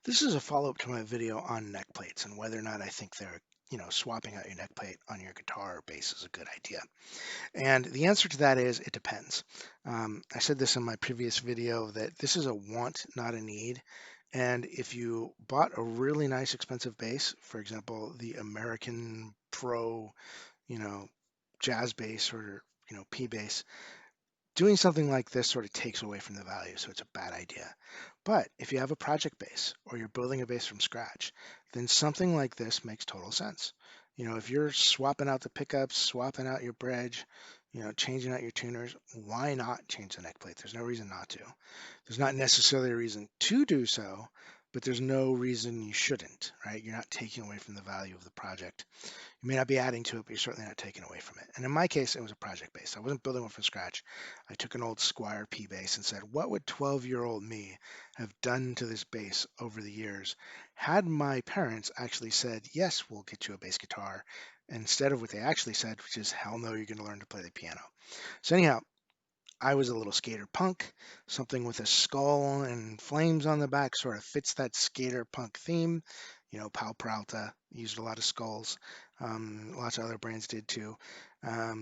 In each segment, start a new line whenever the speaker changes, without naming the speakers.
This is a follow-up to my video on neck plates and whether or not I think swapping out your neck plate on your guitar or bass is a good idea. And the answer to that is it depends. I said this in my previous video that this is a want, not a need. And if you bought a really nice expensive bass, for example, the American Pro, you know, jazz bass or, P bass, doing something like this sort of takes away from the value, so it's a bad idea. But if you have a project bass or you're building a bass from scratch, then something like this makes total sense. If you're swapping out the pickups, swapping out your bridge, changing out your tuners, why not change the neck plate? There's no reason not to. There's not necessarily a reason to do so, but there's no reason you shouldn't, right? You're not taking away from the value of the project. You may not be adding to it, but you're certainly not taking away from it. And in my case, it was a project bass. I wasn't building one from scratch. I took an old Squire P bass and said, what would 12-year-old me have done to this bass over the years had my parents actually said, yes, we'll get you a bass guitar, instead of what they actually said, which is, hell no, you're going to learn to play the piano. So anyhow, I was a little skater punk. Something with a skull and flames on the back sort of fits that skater punk theme. Pal Peralta used a lot of skulls. Lots of other brands did too.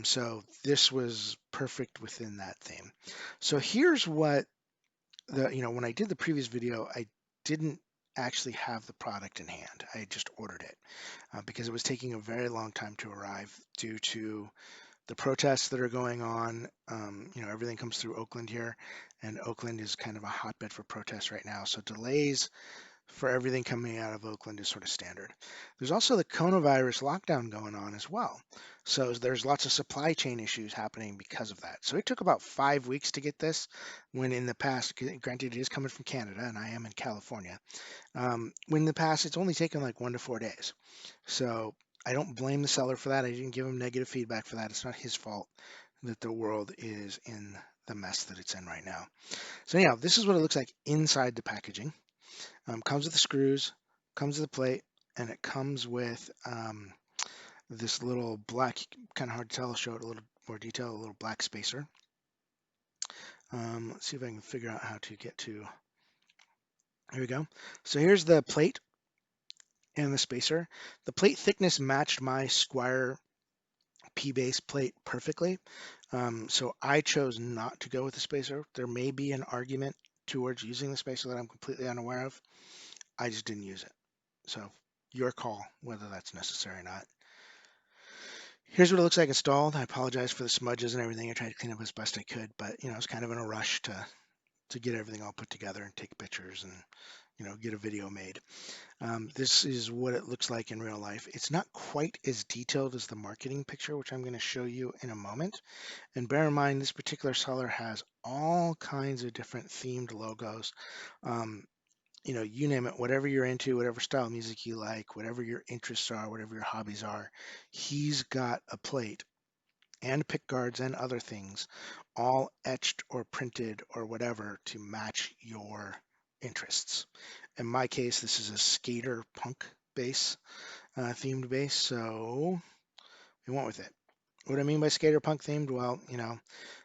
So this was perfect within that theme. So here's what when I did the previous video, I didn't actually have the product in hand. I just ordered it because it was taking a very long time to arrive due to the protests that are going on. Everything comes through Oakland here, and Oakland is kind of a hotbed for protests right now. So delays for everything coming out of Oakland is sort of standard. There's also the coronavirus lockdown going on as well. So there's lots of supply chain issues happening because of that. So it took about 5 weeks to get this, when in the past, granted it is coming from Canada and I am in California, when in the past it's only taken like 1 to 4 days. So I don't blame the seller for that. I didn't give him negative feedback for that. It's not his fault that the world is in the mess that it's in right now. So anyhow, this is what it looks like inside the packaging. Comes with the screws, comes with the plate, and it comes with this little black, kind of hard to tell, I'll show it a little more detail, a little black spacer. Let's see if I can figure out how to get to, here we go. So here's the plate and the spacer. The plate thickness matched my Squire P-base plate perfectly. So I chose not to go with the spacer. There may be an argument towards using the spacer that I'm completely unaware of. I just didn't use it. So your call whether that's necessary or not. Here's what it looks like installed. I apologize for the smudges and everything. I tried to clean up as best I could, but I was kind of in a rush to get everything all put together and take pictures and get a video made. This is what it looks like in real life. It's not quite as detailed as the marketing picture, which I'm going to show you in a moment. And bear in mind, this particular seller has all kinds of different themed logos. You name it, whatever you're into, whatever style of music you like, whatever your interests are, whatever your hobbies are, he's got a plate and pick guards and other things all etched or printed or whatever to match your interests. In my case, this is a skater punk bass, themed bass, so we went with it. What I mean by skater punk themed, well,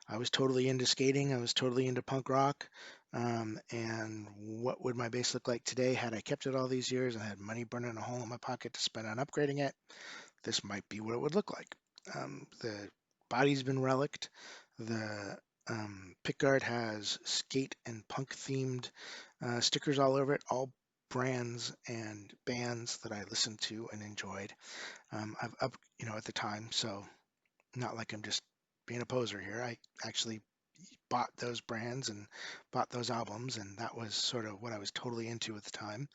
I was totally into skating. I was totally into punk rock. And what would my bass look like today had I kept it all these years and had money burning a hole in my pocket to spend on upgrading it? This might be what it would look like. The body's been reliced. The pickguard has skate and punk themed stickers all over it, all brands and bands that I listened to and enjoyed. I've up, at the time, so not like I'm just being a poser here. I actually bought those brands and bought those albums, and that was sort of what I was totally into at the time.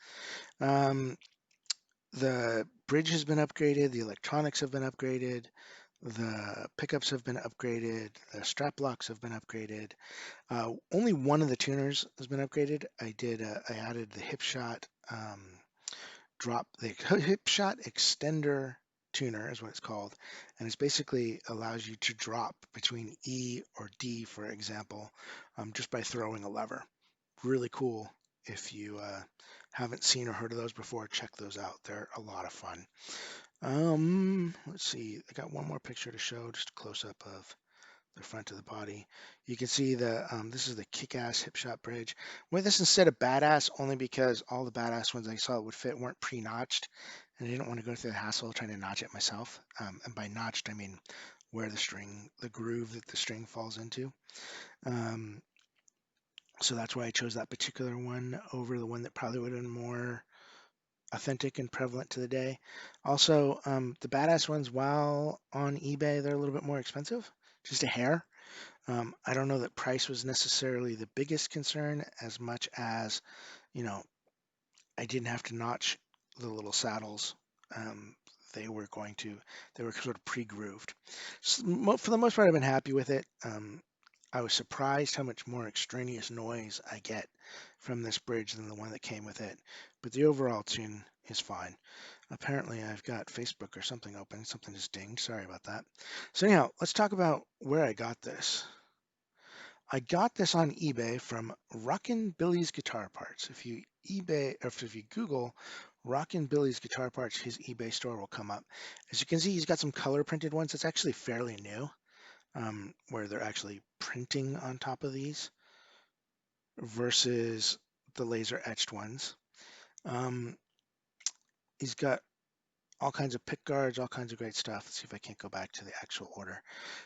Um, the bridge has been upgraded, the electronics have been upgraded, the pickups have been upgraded, the strap locks have been upgraded. Only one of the tuners has been upgraded. I added the Hipshot the Hipshot extender tuner is what it's called, and it's basically allows you to drop between E or D, for example, just by throwing a lever. Really cool. If you haven't seen or heard of those before, check those out. They're a lot of fun. Let's see. I got one more picture to show, just a close up of the front of the body. You can see this is the Kick-Ass Hip Shot Bridge. With this instead of Badass, only because all the Badass ones I saw would fit weren't pre-notched, and I didn't want to go through the hassle of trying to notch it myself. And by notched, I mean where the groove that the string falls into. So that's why I chose that particular one over the one that probably would have been more authentic and prevalent to the day. Also, the Badass ones, while on eBay, they're a little bit more expensive, just a hair. I don't know that price was necessarily the biggest concern as much as, you know, I didn't have to notch the little saddles. Um, they were going to, they were sort of pre-grooved. So, for the most part, I've been happy with it. I was surprised how much more extraneous noise I get from this bridge than the one that came with it, but the overall tune is fine. Apparently, I've got Facebook or something open. Something just dinged. Sorry about that. So anyhow, let's talk about where I got this. I got this on eBay from Rockin' Billy's Guitar Parts. If you if you Google Rockin' Billy's Guitar Parts, his eBay store will come up. As you can see, he's got some color printed ones. It's actually fairly new, where they're actually printing on top of these versus the laser etched ones. Um, he's got all kinds of pick guards, all kinds of great stuff. Let's see if I can't go back to the actual order.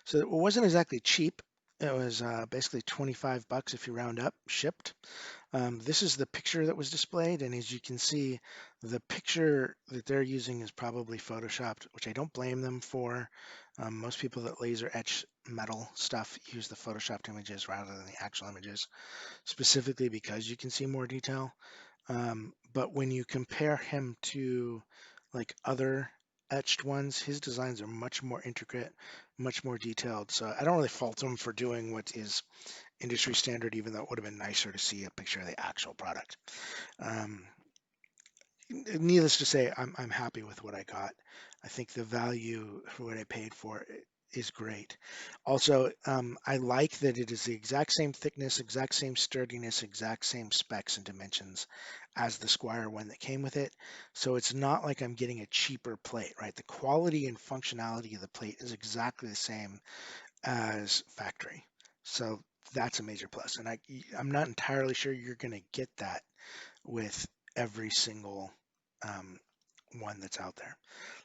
So it wasn't exactly cheap. It was basically 25 bucks if you round up, shipped. This is the picture that was displayed, and as you can see, the picture that they're using is probably photoshopped, which I don't blame them for. Most people that laser etch metal stuff use the photoshopped images rather than the actual images, specifically because you can see more detail. But when you compare him to like other etched ones, his designs are much more intricate, much more detailed. So I don't really fault him for doing what is industry standard, even though it would have been nicer to see a picture of the actual product. Um, Needless to say, I'm happy with what I got. I think the value for what I paid for it is great. Also, I like that it is the exact same thickness, exact same sturdiness, exact same specs and dimensions as the Squire one that came with it. So it's not like I'm getting a cheaper plate, right? The quality and functionality of the plate is exactly the same as factory. So that's a major plus. And I'm not entirely sure you're going to get that with every single um, one that's out there.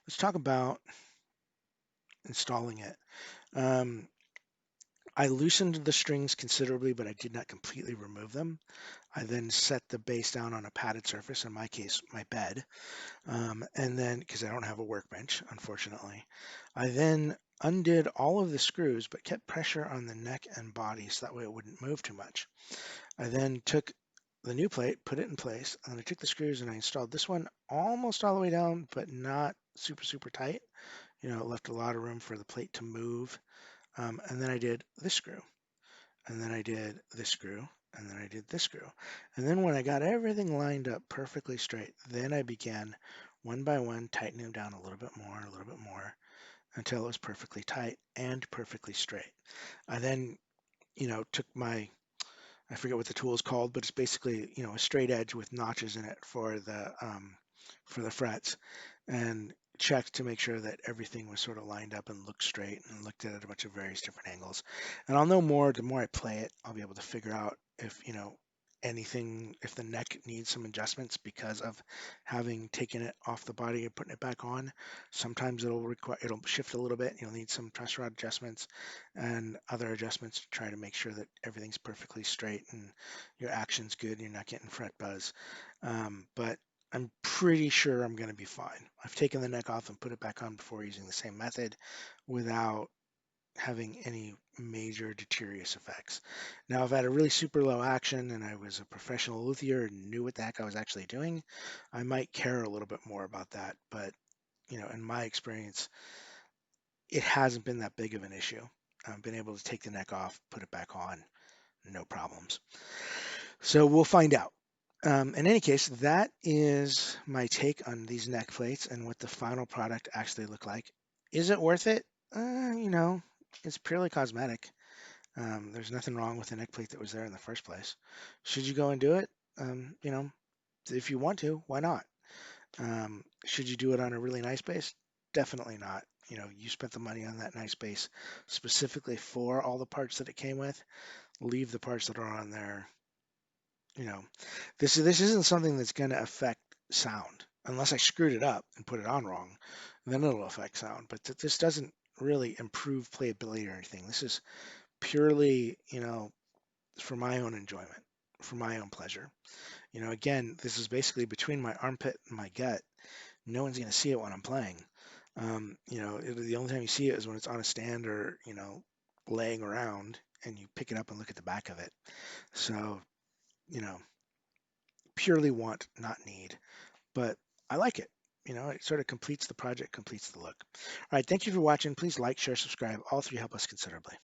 Let's talk about installing it. Um, I loosened the strings considerably, but I did not completely remove them. I then set the bass down on a padded surface, in my case, my bed, and then because I don't have a workbench, unfortunately, I then undid all of the screws, but kept pressure on the neck and body so that way it wouldn't move too much. I then took the new plate, put it in place, and I took the screws and I installed this one almost all the way down, but not super, super tight. You know, it left a lot of room for the plate to move. And then I did this screw, and then I did this screw, and then I did this screw. And then when I got everything lined up perfectly straight, then I began one by one tightening them down a little bit more, until it was perfectly tight and perfectly straight. I then, took I forget what the tool is called, but it's basically, a straight edge with notches in it for the frets, and checked to make sure that everything was sort of lined up and looked straight, and looked at it a bunch of various different angles. And I'll know more the more I play it. I'll be able to figure out if, if the neck needs some adjustments because of having taken it off the body and putting it back on. Sometimes it'll shift a little bit. You'll need some truss rod adjustments and other adjustments to try to make sure that everything's perfectly straight and your action's good and you're not getting fret buzz. But I'm pretty sure I'm going to be fine. I've taken the neck off and put it back on before using the same method without having any major deleterious effects. Now, if I had a really super low action and I was a professional luthier and knew what the heck I was actually doing, I might care a little bit more about that. But, in my experience, it hasn't been that big of an issue. I've been able to take the neck off, put it back on, no problems. So we'll find out. In any case, that is my take on these neck plates and what the final product actually looked like. Is it worth it? It's purely cosmetic. There's nothing wrong with the neck plate that was there in the first place. Should you go and do it? If you want to, why not? Should you do it on a really nice bass? Definitely not. You spent the money on that nice base specifically for all the parts that it came with. Leave the parts that are on there. You know, this isn't something that's going to affect sound unless I screwed it up and put it on wrong. Then it'll affect sound. But this doesn't really improve playability or anything. This is purely, for my own enjoyment, for my own pleasure. Again, this is basically between my armpit and my gut. No one's going to see it when I'm playing. The only time you see it is when it's on a stand or, laying around and you pick it up and look at the back of it. So, you know, purely want, not need, but I like it. It sort of completes the project, completes the look. All right. Thank you for watching. Please like, share, subscribe. All three help us considerably.